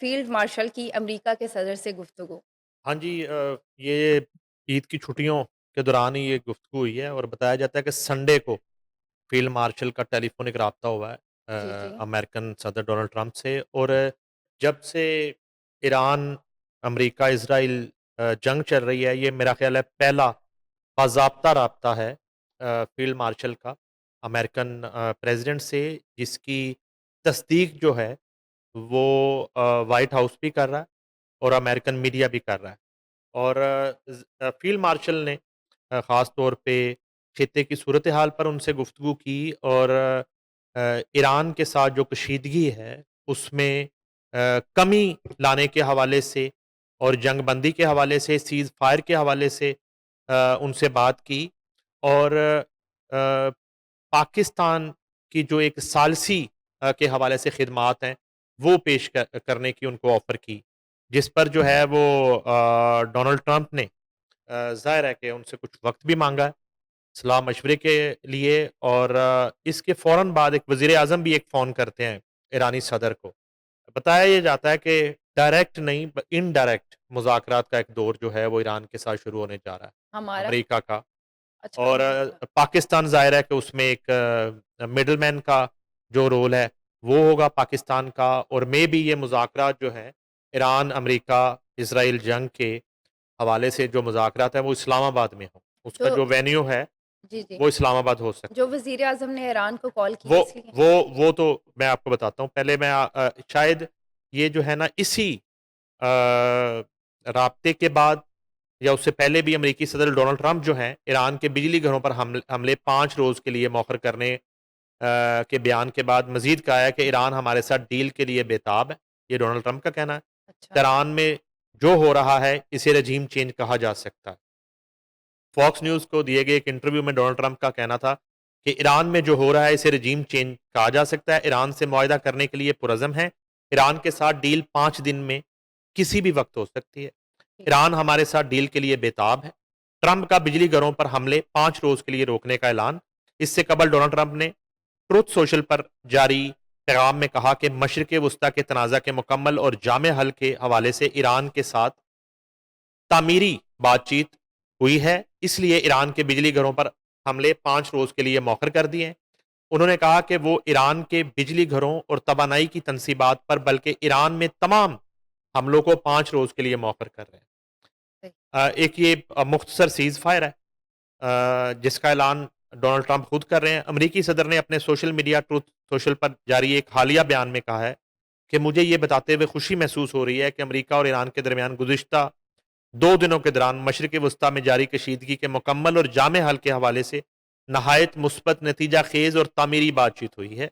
Field marshal کی امریکہ کے صدر سے گفتگو۔ ہاں جی، یہ عید کی چھٹیوں کے دوران ہی یہ گفتگو ہوئی ہے اور بتایا جاتا ہے کہ سنڈے کو فیلڈ مارشل کا ٹیلی فونک رابطہ ہوا ہے جی جی امریکن صدر ڈونلڈ ٹرمپ سے، اور جب سے ایران، امریکہ، اسرائیل جنگ چل رہی ہے، یہ میرا خیال ہے پہلا باضابطہ رابطہ ہے فیلڈ مارشل کا امریکن پریزیڈنٹ سے، جس کی تصدیق جو ہے وہ وائٹ ہاؤس بھی کر رہا ہے اور امریکن میڈیا بھی کر رہا ہے۔ اور فیلڈ مارشل نے خاص طور پہ خطے کی صورتحال پر ان سے گفتگو کی، اور ایران کے ساتھ جو کشیدگی ہے اس میں کمی لانے کے حوالے سے اور جنگ بندی کے حوالے سے، سیز فائر کے حوالے سے ان سے بات کی، اور پاکستان کی جو ایک ثالثی کے حوالے سے خدمات ہیں وہ پیش کرنے کی ان کو آفر کی، جس پر جو ہے وہ ڈونلڈ ٹرمپ نے ظاہر ہے کہ ان سے کچھ وقت بھی مانگا ہے صلاح مشورے کے لیے، اور اس کے فوراً بعد ایک وزیر اعظم بھی ایک فون کرتے ہیں ایرانی صدر کو۔ بتایا یہ جاتا ہے کہ ڈائریکٹ نہیں، انڈائریکٹ مذاکرات کا ایک دور جو ہے وہ ایران کے ساتھ شروع ہونے جا رہا ہے ہمارا امریکہ کا، اچھا اور امریکہ۔ پاکستان ظاہر ہے کہ اس میں ایک مڈل مین کا جو رول ہے وہ ہوگا پاکستان کا، اور میں بھی یہ مذاکرات جو ہیں ایران، امریکہ، اسرائیل جنگ کے حوالے سے جو مذاکرات ہیں وہ اسلام آباد میں ہوں، اس کا جو جو وینیو ہے جی جی وہ اسلام آباد ہو جو سکتا ہے۔ وزیر اعظم نے ایران کو کال کی وہ اس لیے۔ وہ وہ تو میں آپ کو بتاتا ہوں، پہلے میں شاید یہ جو ہے نا اسی آ، رابطے کے بعد یا اس سے پہلے بھی امریکی صدر ڈونلڈ ٹرمپ جو ہیں ایران کے بجلی گھروں پر حملے 5 روز کے لیے مؤخر کرنے کے بیان کے بعد مزید کہا ہے کہ ایران ہمارے ساتھ ڈیل کے لیے بےتاب ہے، یہ ڈونلڈ ٹرمپ کا کہنا ہے۔ اچھا تہران میں جو ہو رہا ہے اسے رجیم چینج کہا جا سکتا ہے۔ فاکس نیوز کو دیے گئے ایک انٹرویو میں ڈونلڈ ٹرمپ کا کہنا تھا کہ ایران میں جو ہو رہا ہے اسے رجیم چینج کہا جا سکتا ہے، ایران سے معاہدہ کرنے کے لیے پرعزم ہے، ایران کے ساتھ ڈیل 5 دن میں کسی بھی وقت ہو سکتی ہے، ٹھیک ایران ہمارے ساتھ ڈیل کے لیے بےتاب ہے۔ ٹرمپ کا بجلی گھروں پر حملے 5 روز کے لیے روکنے کا اعلان۔ اس سے قبل ڈونلڈ ٹرمپ نے ٹروتھ سوشل پر جاری پیغام میں کہا کہ مشرق وسطی کے تنازع کے مکمل اور جامع حل کے حوالے سے ایران کے ساتھ تعمیری بات چیت ہوئی ہے، اس لیے ایران کے بجلی گھروں پر حملے 5 روز کے لیے مؤخر کر دیے ہیں۔ انہوں نے کہا کہ وہ ایران کے بجلی گھروں اور توانائی کی تنصیبات پر بلکہ ایران میں تمام حملوں کو 5 روز کے لیے مؤخر کر رہے ہیں۔ ہے۔ ایک یہ مختصر سیز فائر ہے جس کا اعلان ڈونلڈ ٹرمپ خود کر رہے ہیں۔ امریکی صدر نے اپنے سوشل میڈیا ٹروتھ سوشل پر جاری ایک حالیہ بیان میں کہا ہے کہ مجھے یہ بتاتے ہوئے خوشی محسوس ہو رہی ہے کہ امریکہ اور ایران کے درمیان گزشتہ 2 دنوں کے دوران مشرق وسطی میں جاری کشیدگی کے مکمل اور جامع حل کے حوالے سے نہایت مثبت، نتیجہ خیز اور تعمیری بات چیت ہوئی ہے۔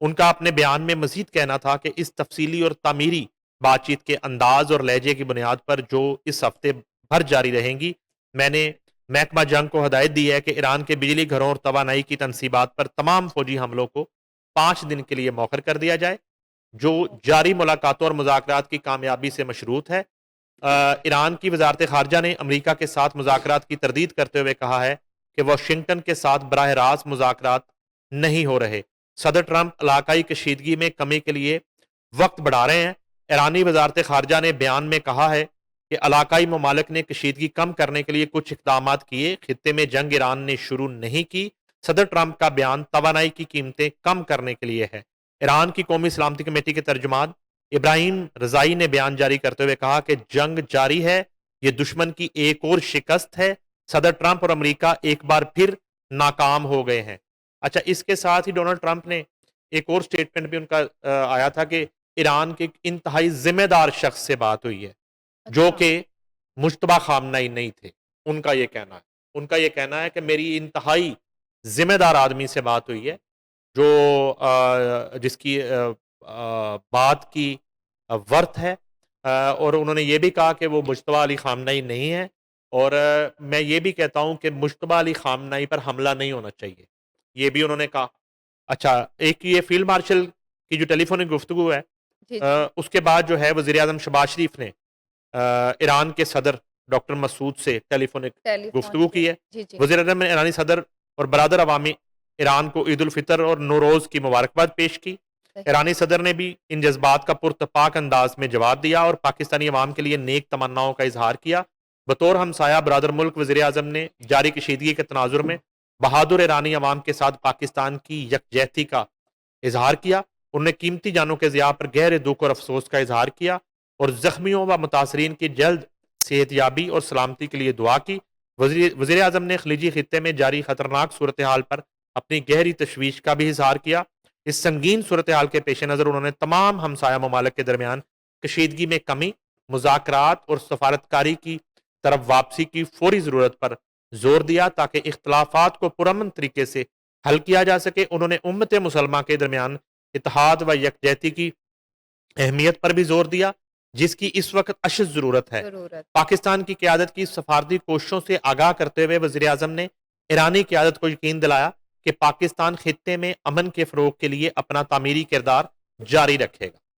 ان کا اپنے بیان میں مزید کہنا تھا کہ اس تفصیلی اور تعمیری بات چیت کے انداز اور لہجے کی بنیاد پر جو اس ہفتے بھر جاری رہیں گی، میں نے محکمہ جنگ کو ہدایت دی ہے کہ ایران کے بجلی گھروں اور توانائی کی تنصیبات پر تمام فوجی حملوں کو 5 دن کے لیے مؤخر کر دیا جائے، جو جاری ملاقاتوں اور مذاکرات کی کامیابی سے مشروط ہے۔ ایران کی وزارت خارجہ نے امریکہ کے ساتھ مذاکرات کی تردید کرتے ہوئے کہا ہے کہ واشنگٹن کے ساتھ براہ راست مذاکرات نہیں ہو رہے۔ صدر ٹرمپ علاقائی کشیدگی میں کمی کے لیے وقت بڑھا رہے ہیں۔ ایرانی وزارت خارجہ نے بیان میں کہا ہے کہ علاقائی ممالک نے کشیدگی کم کرنے کے لیے کچھ اقدامات کیے، خطے میں جنگ ایران نے شروع نہیں کی۔ صدر ٹرمپ کا بیان توانائی کی قیمتیں کم کرنے کے لیے ہے۔ ایران کی قومی سلامتی کمیٹی کے ترجمان ابراہیم رضائی نے بیان جاری کرتے ہوئے کہا کہ جنگ جاری ہے، یہ دشمن کی ایک اور شکست ہے، صدر ٹرمپ اور امریکہ ایک بار پھر ناکام ہو گئے ہیں۔ اچھا، اس کے ساتھ ہی ڈونلڈ ٹرمپ نے ایک اور سٹیٹمنٹ بھی ان کا آیا تھا کہ ایران کے ایک انتہائی ذمہ دار شخص سے بات ہوئی ہے جو اچھا کہ مجتبی خامنہ ہی نہیں تھے، ان کا یہ کہنا ہے۔ ان کا یہ کہنا ہے کہ میری انتہائی ذمہ دار آدمی سے بات ہوئی ہے جو جس کی بات کی ورتھ ہے، اور انہوں نے یہ بھی کہا کہ وہ مجتبی علی خامنہ ہی نہیں ہے، اور میں یہ بھی کہتا ہوں کہ مجتبی علی خامنہ پر حملہ نہیں ہونا چاہیے، یہ بھی انہوں نے کہا۔ اچھا، ایک یہ فیلڈ مارشل کی جو ٹیلی فونک گفتگو ہے، جی جی اس کے بعد جو ہے وزیر اعظم شہباز شریف نے ایران کے صدر ڈاکٹر مسعود سے ٹیلی فونک ٹیلی فون گفتگو کیا۔ کی ہے۔ جی جی وزیر اعظم نے ایرانی صدر اور برادر عوامی ایران کو عید الفطر اور نوروز کی مبارکباد پیش کی۔ صحیح، ایرانی صدر نے بھی ان جذبات کا پرتپاک انداز میں جواب دیا اور پاکستانی عوام کے لیے نیک تمناؤں کا اظہار کیا۔ بطور ہمسایہ برادر ملک وزیر اعظم نے جاری کشیدگی کے تناظر میں بہادر ایرانی عوام کے ساتھ پاکستان کی یکجہتی کا اظہار کیا۔ انہوں نے قیمتی جانوں کے ضیاع پر گہرے دکھ اور افسوس کا اظہار کیا اور زخمیوں و متاثرین کی جلد صحت یابی اور سلامتی کے لیے دعا کی۔ وزیر اعظم نے خلیجی خطے میں جاری خطرناک صورتحال پر اپنی گہری تشویش کا بھی اظہار کیا۔ اس سنگین صورتحال کے پیش نظر انہوں نے تمام ہمسایہ ممالک کے درمیان کشیدگی میں کمی، مذاکرات اور سفارتکاری کی طرف واپسی کی فوری ضرورت پر زور دیا تاکہ اختلافات کو پرامن طریقے سے حل کیا جا سکے۔ انہوں نے امت مسلمہ کے درمیان اتحاد و یکجہتی کی اہمیت پر بھی زور دیا جس کی اس وقت اشد ضرورت ہے۔ ضرورت پاکستان کی قیادت کی سفارتی کوششوں سے آگاہ کرتے ہوئے وزیر اعظم نے ایرانی قیادت کو یقین دلایا کہ پاکستان خطے میں امن کے فروغ کے لیے اپنا تعمیری کردار جاری رکھے گا۔